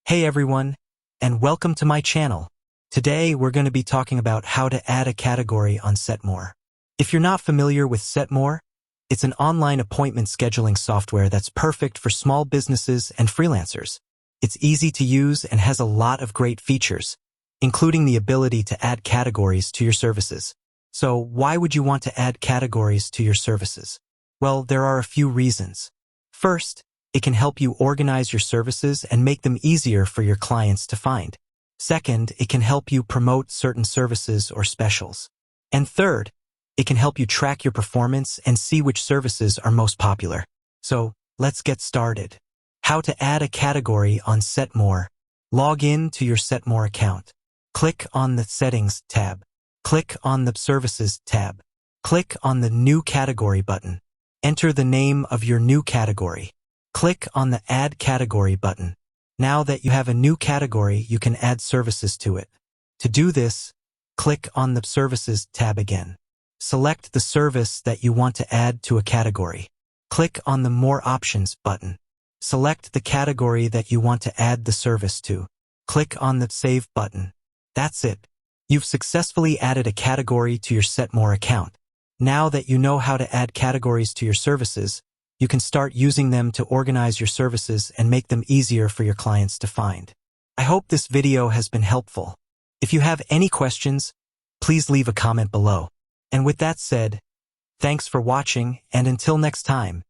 Hey everyone, and welcome to my channel. Today we're going to be talking about how to add a category on Setmore. If you're not familiar with Setmore, it's an online appointment scheduling software that's perfect for small businesses and freelancers. It's easy to use and has a lot of great features, including the ability to add categories to your services. So why would you want to add categories to your services? Well, there are a few reasons. First, it can help you organize your services and make them easier for your clients to find. Second, it can help you promote certain services or specials. And third, it can help you track your performance and see which services are most popular. So, let's get started. How to add a category on Setmore. Log in to your Setmore account. Click on the Settings tab. Click on the Services tab. Click on the New Category button. Enter the name of your new category. Click on the Add Category button. Now that you have a new category, you can add services to it. To do this, click on the Services tab again. Select the service that you want to add to a category. Click on the More Options button. Select the category that you want to add the service to. Click on the Save button. That's it. You've successfully added a category to your Setmore account. Now that you know how to add categories to your services, you can start using them to organize your services and make them easier for your clients to find. I hope this video has been helpful. If you have any questions, please leave a comment below. And with that said, thanks for watching, and until next time.